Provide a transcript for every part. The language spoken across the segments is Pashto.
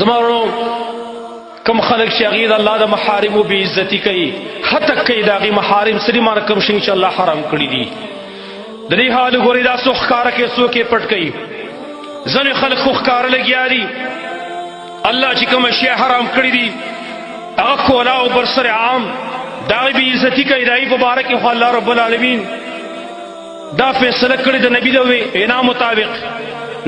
زمانو کم خلق چې هغې د الله د محارمو بې عزتي کوي، هتک کوي د هغې محارم سري مانه کم شي چې الله حرام کړي دي. د دې حال ګورئ دا څوک ښکاره کوي څوک یې پټ کوي. ځینې خلک خو ښکاره لګیا دي، الله چې کومه شی حرام کړي دي هغه کولا او بر سر عام د هغې بې عزتي کوي. د هغې په باره کې خو الله رب العالمین دا فیصله کړې د نبي د وینا مطابق.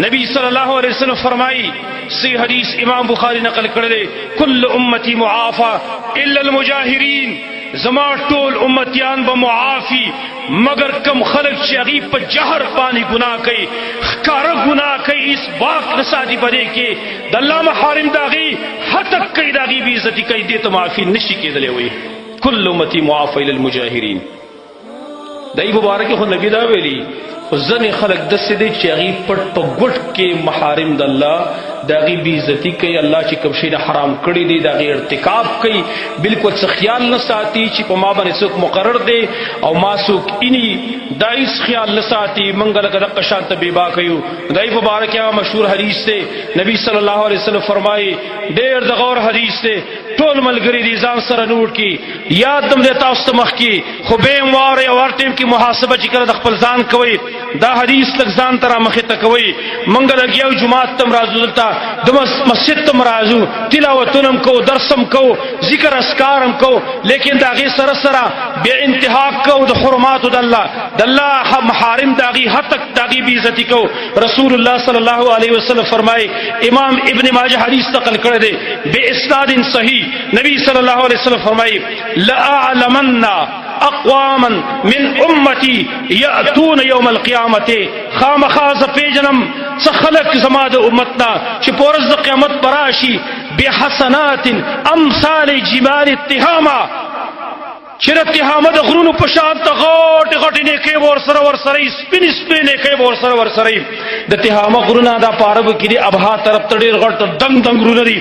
نبی صلی الله علیه وسلم فرمایي، صحیح حدیث امام بخاری نقل کړی دی، کل امتی معافا الا المجاهرین، زما ټول امتیان به معافي مگر کم خلق چې هغې په جهر باندې ګناه کوي، ښکاره ګناه کوي، هېڅ باک نه ساتي په دې کې، د الله محارم د هغې هتک کوي، د هغې بې عزتي کوي، دې ته معافي نه شي کېدلی. وایي کل امتی معافا الا المجاهرین. د دې مبارک خو نبي دا ویلي، خو ځینې خلک داسې دی چې هغې پټ په ګوټ کې محارم د الله د هغې بې عزتي کوي، الله چې کوم شی نه حرام کړي دی د هغې ارتکاب کوي، بلکل څه خیال نه ساتي چې په ما باندې څوک مقرر دی او ما څوک اینی، دا هېڅ خیال نه ساتي. موږ لکه دقه شان ته بېبا کوو. د دې په باره کې هغه مشهور حدیث دی، نبي صلی الله علیه وسلم فرمایي، ډېر د غور حدیث دی، ټول ملګري دي ځان سره نوټ کړي، یاد دم دی تاسو ته مخکې، خو بیا یې واورئ او هر ټیم کې محاسبه چې کله د خپل ځان کوئ دا حدیث لږ ځان ته را مخې ته کوئ. موږ لګیا یو جومات ته م راځو، دلته د مسجد ته م راځو، تلاوتونه م کوو، درس م کوو، ذکر اذکار م کوو، لیکن د هغې سره سره بیا انتهاک کوو د حرماتو د الله محارم د هغې هتک د هغې بې عزتي کوو. رسول الله صلی الله علیه وسلم فرمایي، امام ابن ماجه حدیث نقل کړی دی باسناد صحیح، نبی صلی الله علیه وسلم فرمایي، لأعلمن اقواما من امتی یأتون یوم القیامت، خامخا زه پیژنم څه خلک زما د امتنا چې په ورځ د قیامت به راشي بحسنات امثال جبال التهامه، چې د تهامه د غرونو په شان ته غټې غټې نیکۍ به ورسره ورسره وي، سپینې سپینې نیکۍ به ورسره ورسره وي. د تهامه غرونه دا په عربو کې دي ابها طرف ته ډېر غټ دنګ دنګ غرونه دي،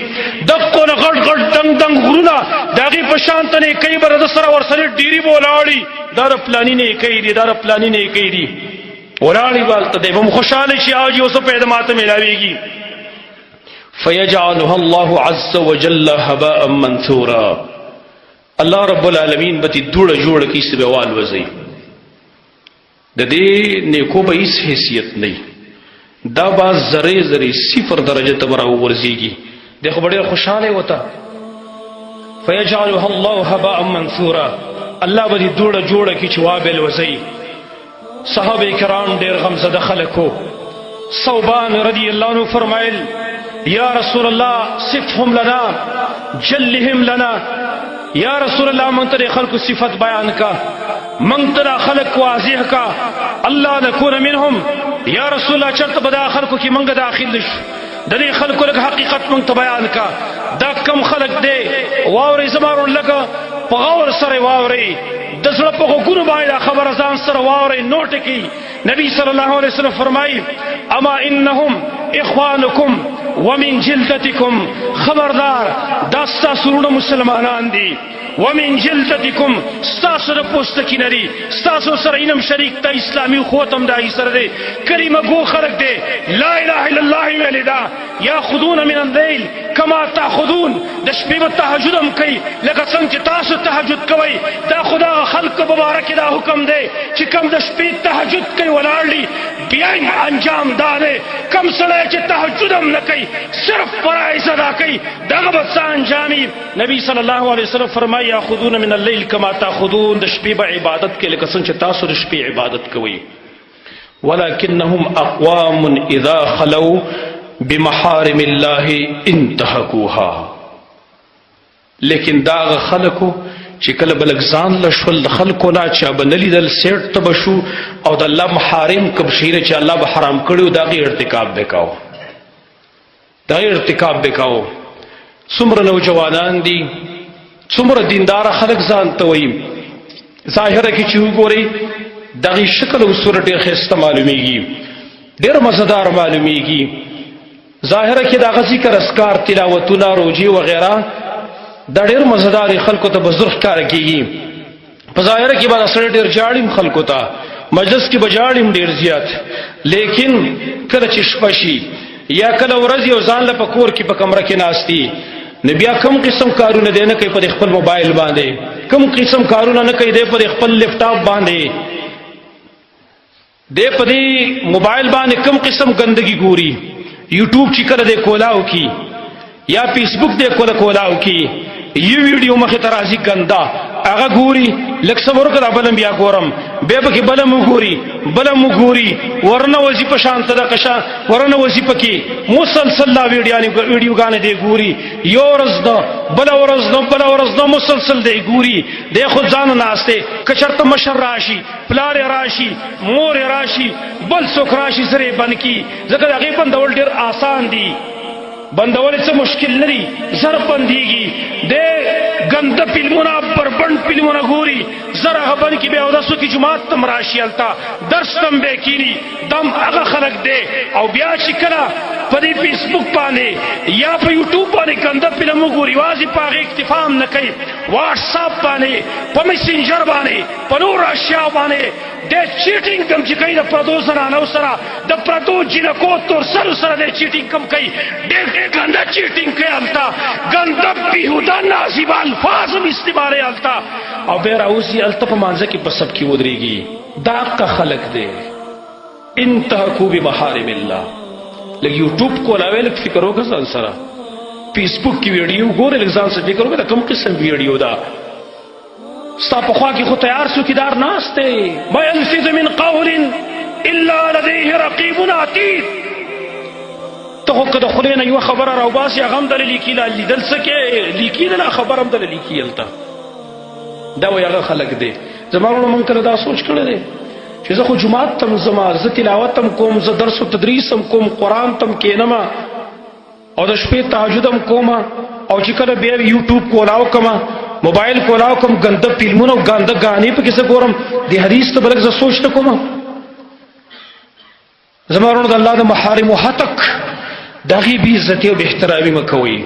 دقو نه غټ غټ دنګ دنګ غرونه د هغې په شان ته نیکۍ به د سره ورسره ډېرې به ولاړي، دا د پلاني نیکۍ دي، دا د پلاني نیکۍ دي، ولاړې به هلته دی، به م خوشحاله شي او یو څه پیدا ماته میلاویږي. فیجعلها الله عز وجل هباء منثورا، الله رب العالمین به دې دوړه جوړه کړي چې به والوځي، د دې نیکو به هېڅ حیثیت نه وي، دا به ذرې ذرې صفر درجه ته به راوغورځېږي، دی خو به ډېر خوشحاله وته. فیجعلها الله هباء منثورا، الله به دې دوړه جوړه کړي چې وابل وځي. صحابه کرام ډېر غمزده خلک وو. ثوبان رضی الله عنه فرمایل، یا رسول الله صفهم لنا جلهم لنا، یا رسول الله من ته خلق صفت بیان کا، من ته خلق واضح کا، الله نکون منهم، یا رسول الله چرته به دا خلقو کې منګه داخل نشو، د دې خلقو لږ حقیقت من ته بیان کا، دا کم خلق دی واورئ زما لکه په غور سره واورئ، د زړه په غوږونو باندې دا خبره ځان سره واورئ، نوټ کړئ. نبی صلی الله علیه وسلم فرمایي، اما انهم اخوانکم ومن جلدتکم، خبردار دا ستاسو وروڼه مسلمانان دي، ومن جلدتکم ستاسو د پوستکي نه دي، ستاسو سره اینم شریک ته اسلامي اخوت هم د هغې سره دی، کلمه ګو خلق دی، لا اله الا الله ویلې ده، یاخذون من اللیل کما تاخذون، د شپې به تهجد هم کوي لکه څنګه چې تاسو تهجد کوئ، دا خو دغه خلقو په باره کې دا حکم دی چې کم د شپې تهجد کوي ولاړ دي، بیا انجام دا دی کم سړی چې تهجد هم نه کوي صرف فرایض ادا کوي دغه به څه انجامي. نبی صلی الله علیه وسلم فرمایي، یاخذون من اللیل کما تاخذون، د شپې به عبادت کوي لکه څنګه چې تاسو د شپې عبادت کوئ. ولکنهم اقوام اذا خلوا بمحارم الله انتهكوها، لیکن دا خلکو چې کله به لږ ځان له شول د خلکو نه چا به نه لیدل، سیټ ته به شو او د الله محارم کوم شیونه چې الله به حرام کړي وو د هغې ارتکاب به کوو، د هغې ارتکاب به کوو. څومره نوجوانان دي، څومره دینداره خلک ځان ته وایي، ظاهره کې چې وګورئ د هغې شکل او صورت ډېر ښایسته معلومیږي، ډېر مزهدار معلومیږي، ظاهره کې د هغه ذکر اذکار تلاوتونه روجې وغیره دا ډېر مزهدارې خلکو ته به زر ښکاره کېږي، په ظاهره کې به دا سړی ډېر جاړي خلکو ته، مجلس کې به جاړي ډېر زیات، لیکن کله چې شپه شي یا کله ورځ یو ځان له په کور کې په کمره کې ناشتي نو بیا کوم قسم کارونه دی نه کوي په خپل موبایل باندې، کوم قسم کارونه نه کوي دی په خپل لیپټاپ باندې، دی په دې موبایل باندې کوم قسم ګندګي ګوري، یوټیوب چې کله دی کولاو کی یا فیسبوک دی کولاو کی، یو ویډیو مخه ته راځي ګندا هغه ګوري، لکه صبر کړه بلم بیا ګورم به پکې بلم وګوري ورنه وظیفه شانته د قشا ورنه وظیفه کې مسلسل لا ویډیوګانې دی ګوري، یو ورځ بل ورځ مسلسل دی ګوري، د خود ځان ناشته کچرته مشر راشي، پلار راشي، مور راشي، بل څوک راشي سره بنکی، ځکه هغه بندول ډیر آسان دي، بندول څه مشکل نه دي، زر بنديږي د ګنده فلمونه بربند فلمونه ګوري، زر هغه بند کې به او داسو کې جماعت تم راشي التا درس تم به کینی دم هغه خلق دی، او بیا چې کله په دې فیسبوک باندې یا په یوټیوب باندې ګنده فلم ګوري، واځي په هغه اکتفا هم نه کوي، واتس اپ باندې په میسنجر باندې په نور اشیاء باندې د چیټینګ کم چې کوي، د پردو زنانو سره د پردو جنکو تر سره د چیټینګ کم کوي، ډېر ګنده چیټینګ کوي التا، ګنده بیهوده نازیبه الفاظ هم استعمالوي التا، او بیا راوځي الته په مانځه کې په سب کې ودرېږي، دا کا خلق دی انتهکوا بمحارم الله. لږ یوټیوب کولاوی لږ فکر وکړه ځان سره، فیسبوک کې ویډیو ګورې لږ ځان سره فکر وکړه دا کوم قسم ویډیو ده، ستا په خوا کې خو تیار څوکیدار ناست دی، ما یلفظ من قول الا لدیه رقیب عتید، ته خو که د خولې نه یوه خبره راوباسي هغه هم دله لیکي، لیدل څه کې لیکي نه خبر هم دله لیکي هلته، دا وایي هغه خلک دی. زما وروڼو موږ کله دا سوچ کړی دی چې زه خو جومات تم ځما، زه تلاوت هم کوم، زه درس و تدریس هم کوم، قرآن تم کینما او د شپې تهجد هم کوم، او چې کله بیا یوټیوب کولاو کما، موبایل کولاو کوم، ګنده فلمونه او ګنده غانې پکې زه ګورم، د حدیث ته بلک زه سوچ نه کوم. زما وروڼو د الله د محارمو هتک د هغې بې عزتي او بې احترامي مه کوئ.